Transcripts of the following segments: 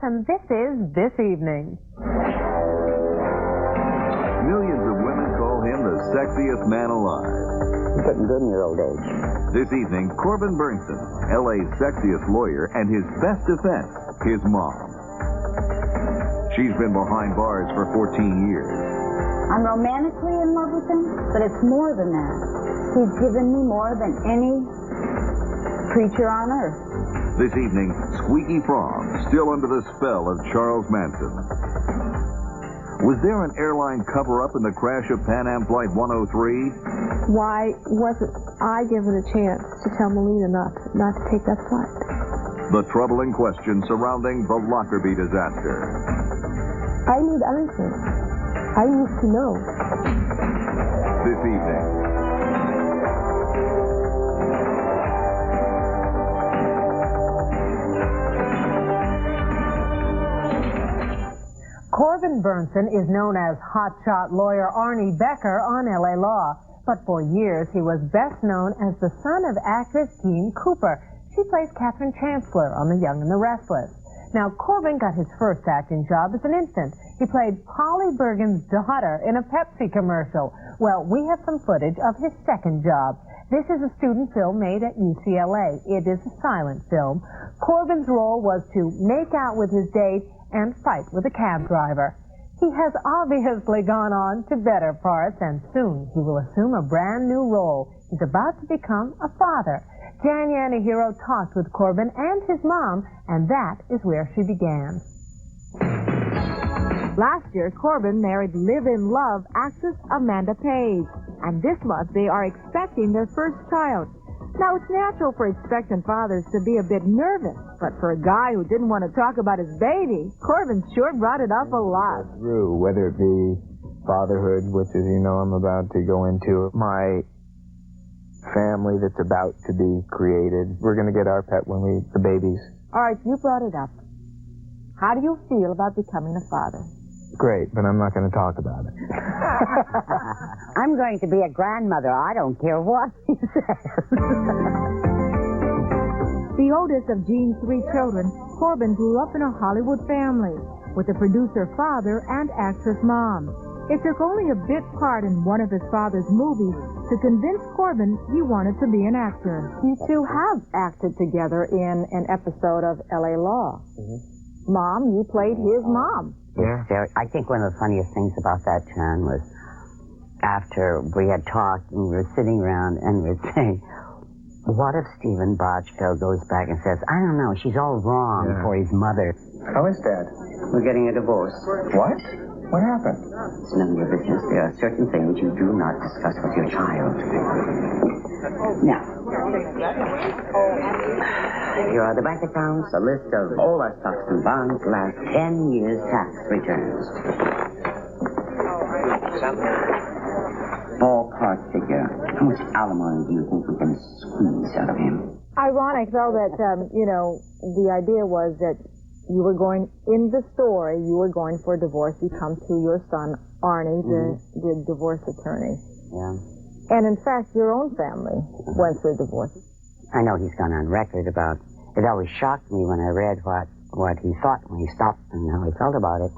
and this is This Evening. Millions of women call him the sexiest man alive. You're getting good in your old age. This evening, Corbin Bernsen, LA's sexiest lawyer, and his best defense, his mom. She's been behind bars for 14 years. I'm romantically in love with him, but it's more than that. He's given me more than any creature on earth. This evening, Squeaky Fromme, still under the spell of Charles Manson. Was there an airline cover-up in the crash of Pan Am Flight 103? Why wasn't I given a chance to tell Marina not to take that flight? The troubling question surrounding the Lockerbie disaster. I need answers. I need to know. This evening. Corbin Bernsen is known as hotshot lawyer Arnie Becker on LA Law, but for years he was best known as the son of actress Jeanne Cooper. She plays Catherine Chancellor on The Young and the Restless. Now, Corbin got his first acting job as an infant. He played Polly Bergen's daughter in a Pepsi commercial. Well, we have some footage of his second job. This is a student film made at UCLA. It is a silent film. Corbin's role was to make out with his date and fight with a cab driver. He has obviously gone on to better parts, and soon he will assume a brand new role. He's about to become a father. Jan Yanehiro talked with Corbin and his mom, and that is where she began. Last year, Corbin married live-in love actress Amanda Page, and this month they are expecting their first child. Now, it's natural for expectant fathers to be a bit nervous, but for a guy who didn't want to talk about his baby, Corbin sure brought it up a lot. Through, whether it be fatherhood, which, as you know, I'm about to go into, my family that's about to be created. We're going to get our pet when the babies. All right, you brought it up. How do you feel about becoming a father? Great, but I'm not going to talk about it. I'm going to be a grandmother. I don't care what he says. The oldest of Jean's 3 children, Corbin grew up in a Hollywood family with a producer father and actress mom. It took only a bit part in one of his father's movies to convince Corbin he wanted to be an actor. You two have acted together in an episode of LA Law. Mm-hmm. Mom, you played his mom. Yeah. I think one of the funniest things about that, Jan, was after we had talked and we were sitting around and we were saying, what if Stephen Botchko goes back and says, I don't know, she's all wrong for his mother. How is Dad? We're getting a divorce. What? What happened? It's none of your business. There are certain things you do not discuss with your child. Now, here are the bank accounts, a list of all our stocks and bonds, last 10 years' tax returns. Ballpark figure. How much alimony do you think we can squeeze out of him? Ironic, though, that, the idea was that you were going, in the story, you were going for a divorce. You come to your son, Arnie, the divorce attorney. Yeah. And, in fact, your own family went through a divorce. I know he's gone on record about, it always shocked me when I read what he thought when he stopped and how he felt about it.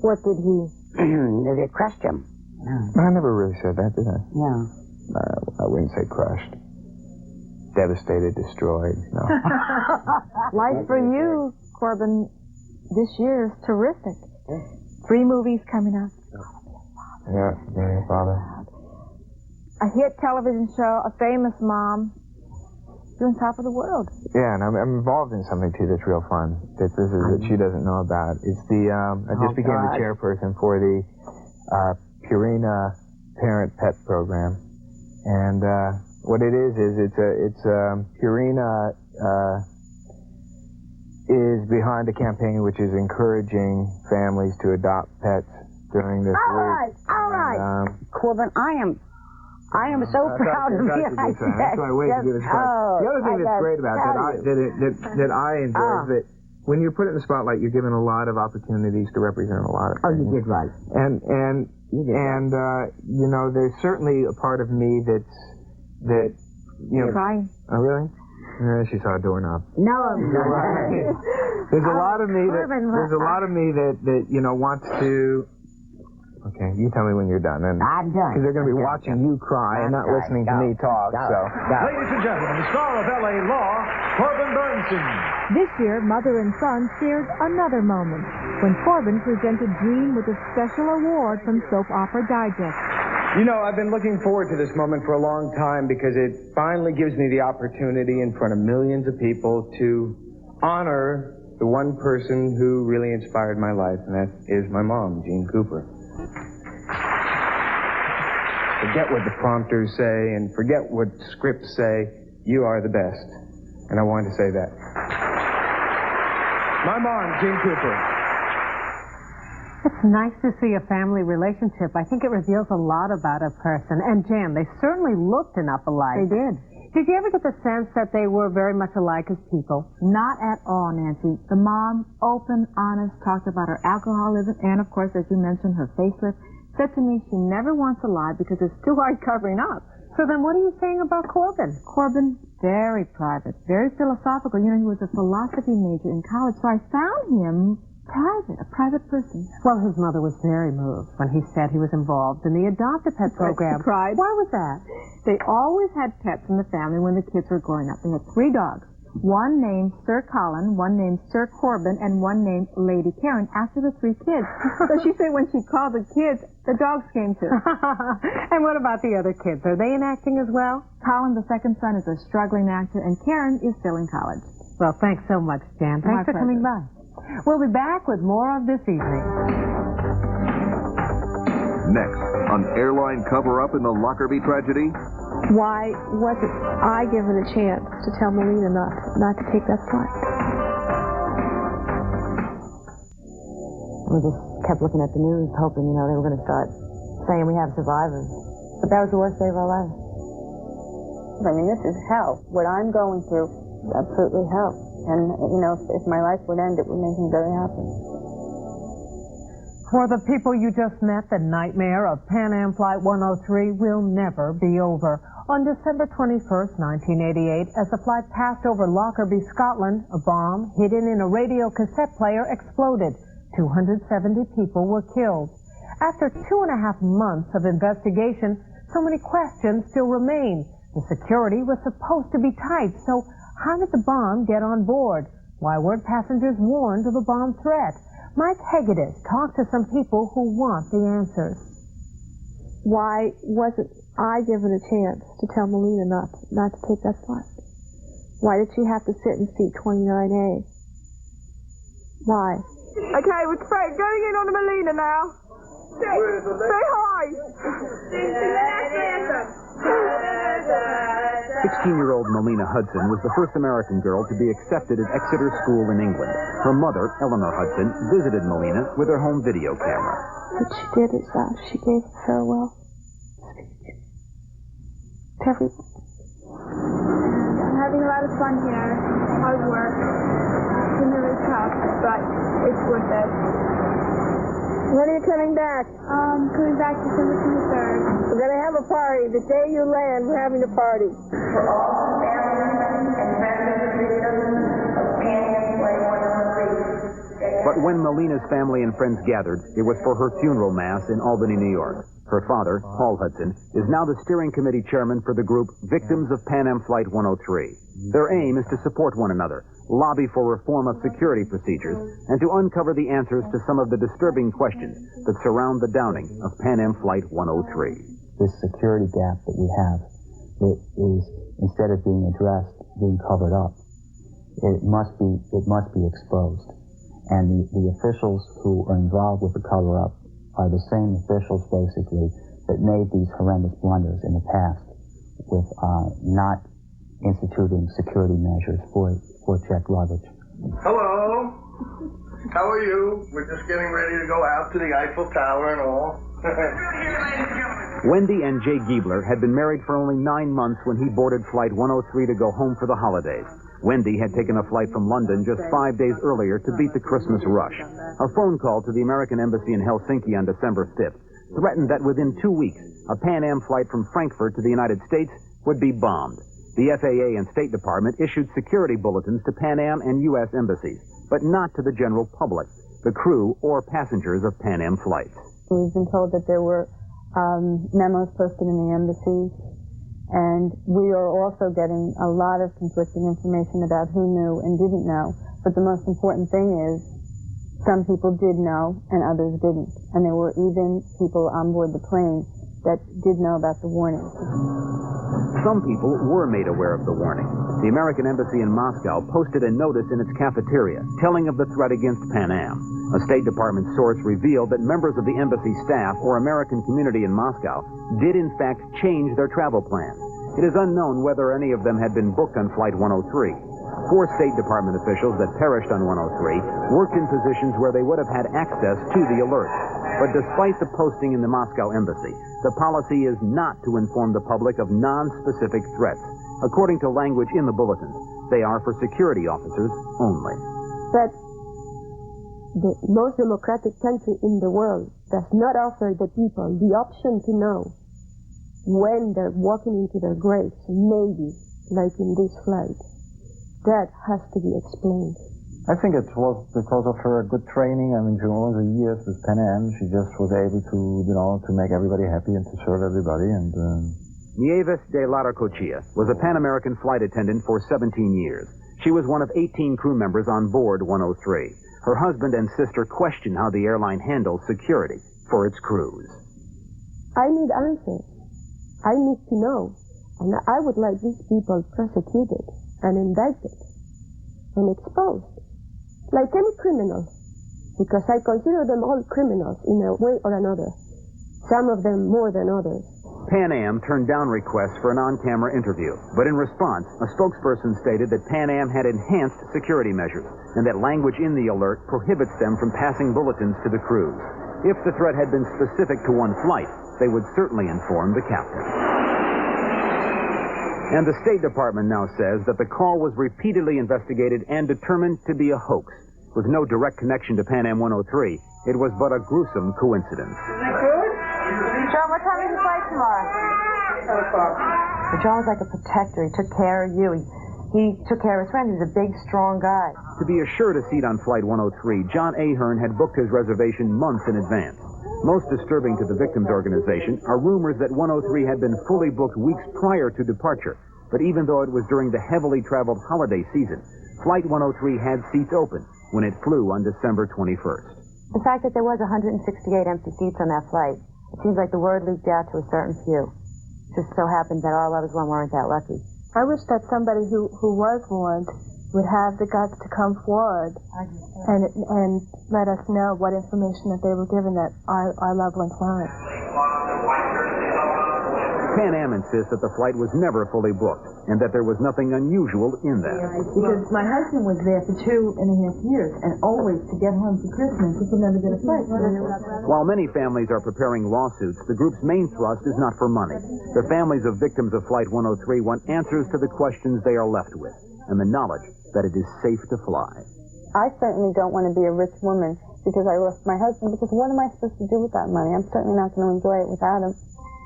What did he? It crushed him. Yeah. I never really said that, did I? Yeah. I wouldn't say crushed. Devastated, destroyed, no. Life for you, Corbin, this year is terrific. 3 movies coming up. Yeah, being a father. A hit television show, a famous mom. You're on top of the world. Yeah, and I'm involved in something, too, that's real fun. That she doesn't know about. It's the, I just became the chairperson for the Purina Parent Pet Program. And what it is it's Purina is behind a campaign which is encouraging families to adopt pets during this week. All right. Corbin, I am so proud of you. That's why I waited to give it a shot. The other thing that's great about that I enjoy is that when you're put in the spotlight, you're given a lot of opportunities to represent a lot of things. Oh, you did right. And you know, there's certainly a part of me that you know. Crying. Oh, really? Yeah, she saw a doorknob. No, I'm not. There's a lot of me that wants to. Okay, you tell me when you're done. I'm done. Because they're going to be watching you cry and not listening to me talk. Ladies and gentlemen, the star of L.A. Law, Corbin Bernsen. This year, mother and son shared another moment when Corbin presented Jeanne with a special award from Soap Opera Digest. You know, I've been looking forward to this moment for a long time because it finally gives me the opportunity in front of millions of people to honor the one person who really inspired my life, and that is my mom, Jeanne Cooper. Forget what the prompters say and forget what scripts say. You are the best. And I wanted to say that. My mom, Jeanne Cooper. It's nice to see a family relationship. I think it reveals a lot about a person. And Jan, they certainly looked enough alike. They did. Did you ever get the sense that they were very much alike as people? Not at all, Nancy. The mom, open, honest, talked about her alcoholism and, of course, as you mentioned, her facelift. Said to me she never wants to lie because it's too hard covering up. So then what are you saying about Corbin? Corbin, very private, very philosophical. You know, he was a philosophy major in college, so I found him private, a private person. Well, his mother was very moved when he said he was involved in the Adopt-A-Pet program. She cried. Why was that? They always had pets in the family when the kids were growing up. They had 3 dogs. One named Sir Colin, one named Sir Corbin, and one named Lady Karen after the 3 kids. So she said when she called the kids, the dogs came too. And what about the other kids? Are they in acting as well? Colin, the second son, is a struggling actor, and Karen is still in college. Well, thanks so much, Jan. Thanks for coming by. We'll be back with more of This Evening. Next, an airline cover-up in the Lockerbie tragedy. Why wasn't I given a chance to tell Marina not to take that flight? We just kept looking at the news, hoping, they were going to start saying we have survivors. But that was the worst day of our lives. I mean, this is hell. What I'm going through is absolutely hell. And, if my life would end, it would make me very happy. For the people you just met, the nightmare of Pan Am Flight 103 will never be over. On December 21st, 1988, as the flight passed over Lockerbie, Scotland, a bomb hidden in a radio cassette player exploded. 270 people were killed. After 2.5 months of investigation, so many questions still remain. The security was supposed to be tight, so how did the bomb get on board? Why weren't passengers warned of a bomb threat? Mike Hegedus talked to some people who want the answers. Why wasn't I given a chance to tell Marina not to take that flight? Why did she have to sit in seat 29A? Why? Okay, we're going in on the Marina now. Say hi. 16-year-old Marina Hudson was the first American girl to be accepted at Exeter School in England. Her mother, Eleanor Hudson, visited Marina with her home video camera. What she did is she gave a farewell speech to everyone. I'm having a lot of fun here. Hard work. It's been really tough, but it's worth it. When are you coming back? Coming back December 23rd. We're going to have a party. The day you land, we're having a party. For all family members and friends of the victims of Pan Am Flight 103. But when Marina's family and friends gathered, it was for her funeral mass in Albany, New York. Her father, Paul Hudson, is now the steering committee chairman for the group Victims of Pan Am Flight 103. Their aim is to support one another, lobby for reform of security procedures, and to uncover the answers to some of the disturbing questions that surround the downing of Pan Am Flight 103. This security gap that we have, it is, instead of being addressed, being covered up. It must be exposed. And the officials who are involved with the cover-up are the same officials, basically, that made these horrendous blunders in the past with not instituting security measures for checked luggage. Hello. How are you? We're just getting ready to go out to the Eiffel Tower and all. Wendy and Jay Giebler had been married for only 9 months when he boarded Flight 103 to go home for the holidays. Wendy had taken a flight from London just 5 days earlier to beat the Christmas rush. A phone call to the American Embassy in Helsinki on December 5th threatened that within 2 weeks, a Pan Am flight from Frankfurt to the United States would be bombed. The FAA and State Department issued security bulletins to Pan Am and U.S. embassies. but not to the general public, the crew or passengers of Pan Am flights. We've been told that there were memos posted in the embassies, and we are also getting a lot of conflicting information about who knew and didn't know. But the most important thing is some people did know and others didn't. And there were even people on board the plane that did know about the warning. Some people were made aware of the warning. The American Embassy in Moscow posted a notice in its cafeteria telling of the threat against Pan Am. A State Department source revealed that members of the embassy staff or American community in Moscow did in fact change their travel plans. It is unknown whether any of them had been booked on Flight 103. 4 State Department officials that perished on 103 worked in positions where they would have had access to the alert. But despite the posting in the Moscow embassy, the policy is not to inform the public of non-specific threats. According to language in the bulletins, they are for security officers only. But the most democratic country in the world does not offer the people the option to know when they're walking into their graves, maybe, like in this flight. That has to be explained. I think it was because of her good training. I mean, she was a year with Pan Am. She just was able to, to make everybody happy and to serve everybody. And Nieves de Larracoechea was a Pan American flight attendant for 17 years. She was one of 18 crew members on board 103. Her husband and sister question how the airline handles security for its crews. I need answers. I need to know. And I would like these people prosecuted and indicted and exposed, like any criminal, because I consider them all criminals in a way or another, some of them more than others. Pan Am turned down requests for an on-camera interview, but in response, a spokesperson stated that Pan Am had enhanced security measures and that language in the alert prohibits them from passing bulletins to the crews. If the threat had been specific to one flight, they would certainly inform the captain. And the State Department now says that the call was repeatedly investigated and determined to be a hoax. With no direct connection to Pan Am 103, it was but a gruesome coincidence. Good? John, what time is the flight tomorrow? 10 o'clock. John was like a protector. He took care of you. He took care of his friend. He was a big, strong guy. To be assured a seat on Flight 103, John Ahern had booked his reservation months in advance. Most disturbing to the victims' organization are rumors that 103 had been fully booked weeks prior to departure. But even though it was during the heavily traveled holiday season, Flight 103 had seats open when it flew on December 21st. The fact that there was 168 empty seats on that flight, it seems like the word leaked out to a certain few. It just so happened that all others weren't that lucky. I wish that somebody who was warned would have the guts to come forward and let us know what information that they were given that our loved ones weren't. Pan Am insists that the flight was never fully booked and that there was nothing unusual in that. Because my husband was there for 2.5 years, and always to get home for Christmas, he could never get a flight. While many families are preparing lawsuits, the group's main thrust is not for money. The families of victims of Flight 103 want answers to the questions they are left with, and the knowledge that it is safe to fly. I certainly don't want to be a rich woman because I lost my husband, because what am I supposed to do with that money? I'm certainly not going to enjoy it without him.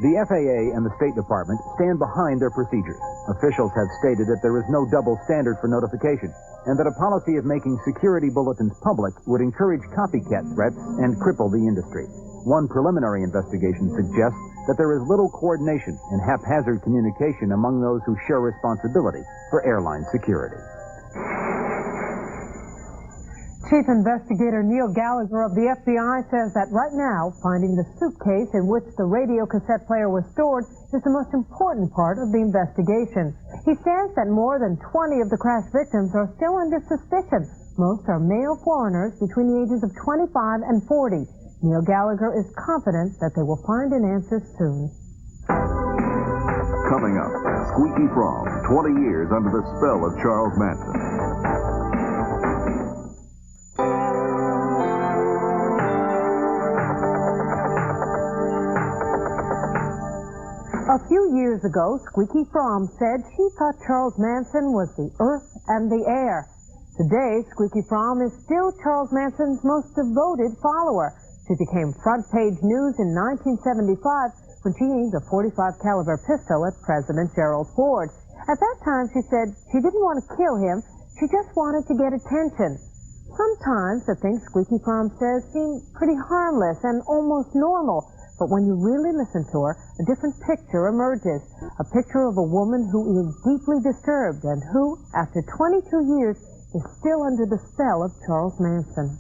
The FAA and the State Department stand behind their procedures. Officials have stated that there is no double standard for notification, and that a policy of making security bulletins public would encourage copycat threats and cripple the industry. One preliminary investigation suggests that there is little coordination and haphazard communication among those who share responsibility for airline security. Chief Investigator Neil Gallagher of the FBI says that right now, finding the suitcase in which the radio cassette player was stored is the most important part of the investigation. He says that more than 20 of the crash victims are still under suspicion. Most are male foreigners between the ages of 25 and 40. Neil Gallagher is confident that they will find an answer soon. Coming up, Squeaky Fromme, 20 years under the spell of Charles Manson. A few years ago, Squeaky Fromme said she thought Charles Manson was the earth and the air. Today, Squeaky Fromme is still Charles Manson's most devoted follower. She became front-page news in 1975 when she aimed a .45 caliber pistol at President Gerald Ford. At that time, she said she didn't want to kill him, she just wanted to get attention. Sometimes the things Squeaky Fromme says seem pretty harmless and almost normal. But when you really listen to her, a different picture emerges. A picture of a woman who is deeply disturbed and who, after 22 years, is still under the spell of Charles Manson.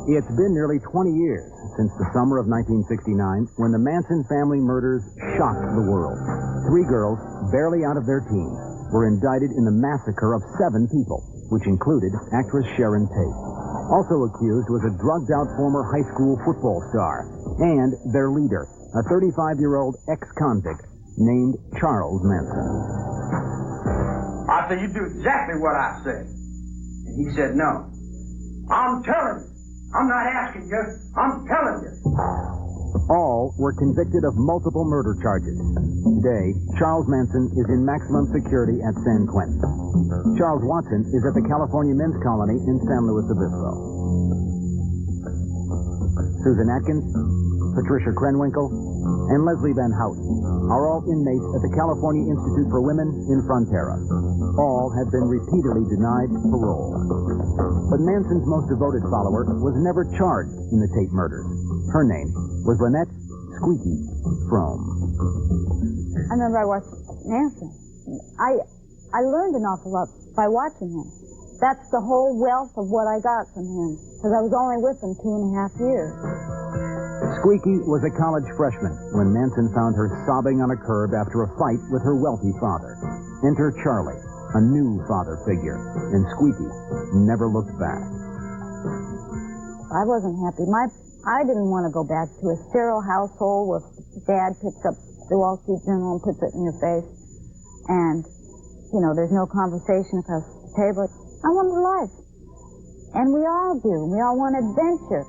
It's been nearly 20 years since the summer of 1969 when the Manson family murders shocked the world. 3 girls, barely out of their teens, were indicted in the massacre of 7 people, which included actress Sharon Tate. Also accused was a drugged-out former high school football star and their leader, a 35-year-old ex-convict named Charles Manson. I said, you do exactly what I said. And he said, no. I'm telling you. I'm not asking you. I'm telling you. All were convicted of multiple murder charges. Today, Charles Manson is in maximum security at San Quentin. Charles Watson is at the California Men's Colony in San Luis Obispo. Susan Atkins, Patricia Krenwinkel, and Leslie Van Houten are all inmates at the California Institute for Women in Frontera. All have been repeatedly denied parole. But Manson's most devoted follower was never charged in the Tate murders. Her name was Lynette Squeaky Fromme. I remember I watched Manson. I learned an awful lot by watching him. That's the whole wealth of what I got from him, because I was only with him 2.5 years. Squeaky was a college freshman when Manson found her sobbing on a curb after a fight with her wealthy father. Enter Charlie, a new father figure, and Squeaky never looked back. I wasn't happy. I didn't want to go back to a sterile household where Dad picks up the Wall Street Journal and puts it in your face, and, you know, there's no conversation across the table. I wanted life, and we all do. We all want adventure.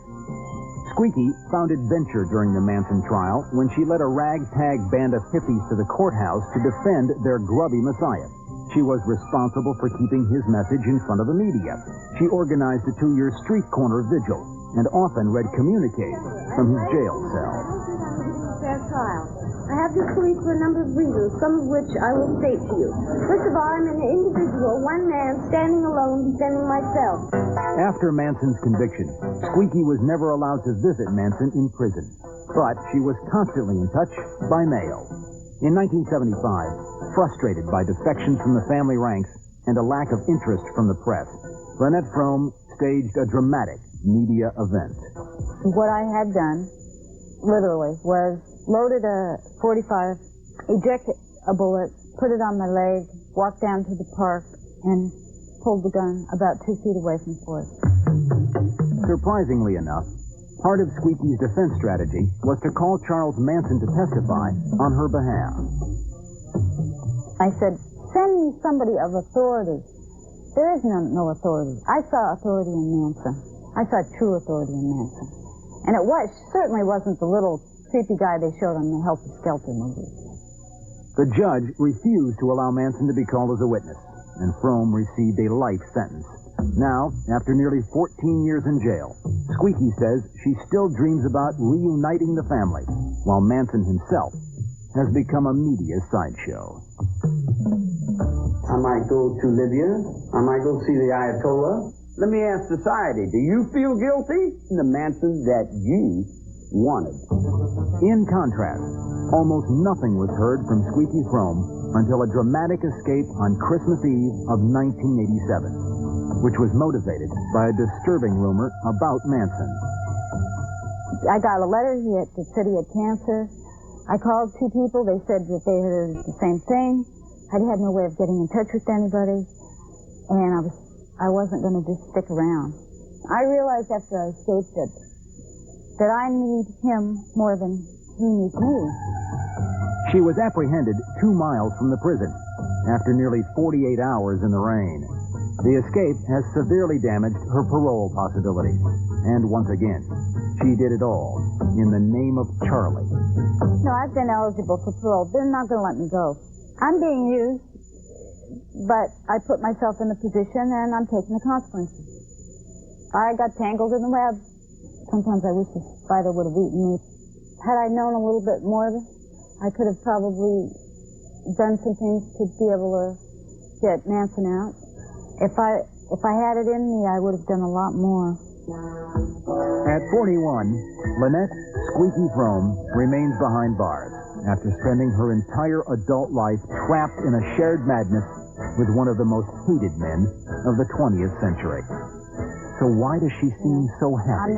Squeaky found adventure during the Manson trial when she led a ragtag band of hippies to the courthouse to defend their grubby messiah. She was responsible for keeping his message in front of the media. She organized a 2-year street corner vigil and often read communiques from his jail cell. Fair trial. I have this belief for a number of reasons, some of which I will state to you. First of all, I'm an individual, one man, standing alone, defending myself. After Manson's conviction, Squeaky was never allowed to visit Manson in prison, but she was constantly in touch by mail. In 1975, frustrated by defections from the family ranks and a lack of interest from the press, Lynette Fromme staged a dramatic media event. What I had done, literally, was loaded a .45, ejected a bullet, put it on my leg, walked down to the park, and pulled the gun about 2 feet away from Forrest. Surprisingly enough, part of Squeaky's defense strategy was to call Charles Manson to testify on her behalf. I said, send me somebody of authority. There is no authority. I saw authority in Manson. I saw true authority in Manson. And it certainly wasn't the little creepy guy they showed on the Helter Skelter movie. The judge refused to allow Manson to be called as a witness, and Fromme received a life sentence. Now, after nearly 14 years in jail, Squeaky says she still dreams about reuniting the family, while Manson himself has become a media sideshow. I might go to Libya. I might go see the Ayatollah. Let me ask society, do you feel guilty? The Manson that you wanted. In contrast, almost nothing was heard from Squeaky Fromme until a dramatic escape on Christmas Eve of 1987, which was motivated by a disturbing rumor about Manson. I got a letter that said he had cancer. I called 2 people. They said that they heard the same thing. I had no way of getting in touch with anybody, and I wasn't going to just stick around. I realized after I escaped that I need him more than he needs me. She was apprehended 2 miles from the prison after nearly 48 hours in the rain. The escape has severely damaged her parole possibilities. And once again, she did it all in the name of Charlie. No, I've been eligible for parole. They're not going to let me go. I'm being used, but I put myself in the position and I'm taking the consequences. I got tangled in the web. Sometimes I wish the spider would have eaten me. Had I known a little bit more, I could have probably done some things to be able to get Manson out. If I if I had it in me, I would have done a lot more. At 41, Lynette Squeaky Fromme remains behind bars after spending her entire adult life trapped in a shared madness with one of the most hated men of the 20th century. So why does she seem so happy?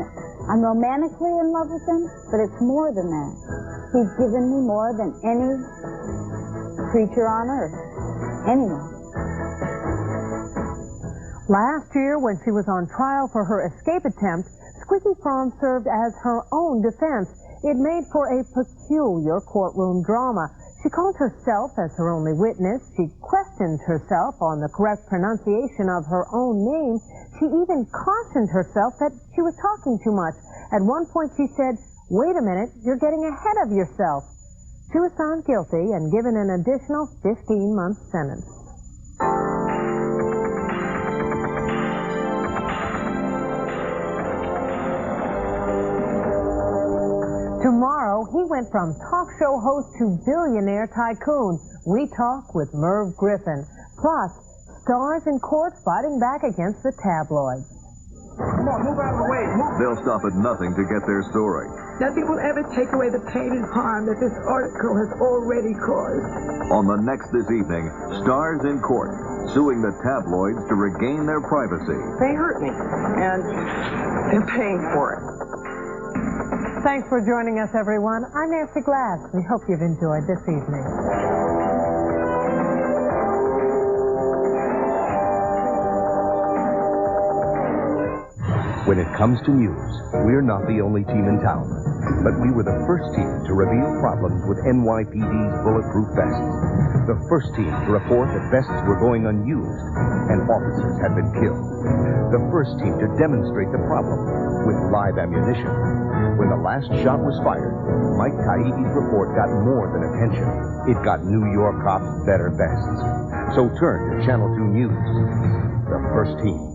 I'm romantically in love with him, but it's more than that. He's given me more than any creature on earth. Anyone. Last year, when she was on trial for her escape attempt, Squeaky Fromme served as her own defense. It made for a peculiar courtroom drama. She called herself as her only witness. She questioned herself on the correct pronunciation of her own name. She even cautioned herself that she was talking too much. At one point she said, "Wait a minute, you're getting ahead of yourself." She was found guilty and given an additional 15-month sentence. Tomorrow, he went from talk show host to billionaire tycoon. We talk with Merv Griffin. Plus, stars in court fighting back against the tabloids. Come on, move out of the way. Move. They'll stop at nothing to get their story. Nothing will ever take away the pain and harm that this article has already caused. On the next this evening, stars in court, suing the tabloids to regain their privacy. They hurt me, and they're paying for it. Thanks for joining us, everyone. I'm Nancy Glass. We hope you've enjoyed this evening. When it comes to news, we're not the only team in town, but we were the first team to reveal problems with NYPD's bulletproof vests. The first team to report that vests were going unused and officers had been killed. The first team to demonstrate the problem with live ammunition. When the last shot was fired, Mike Taibbi's report got more than attention. It got New York cops better vests. So turn to Channel 2 News. The first team.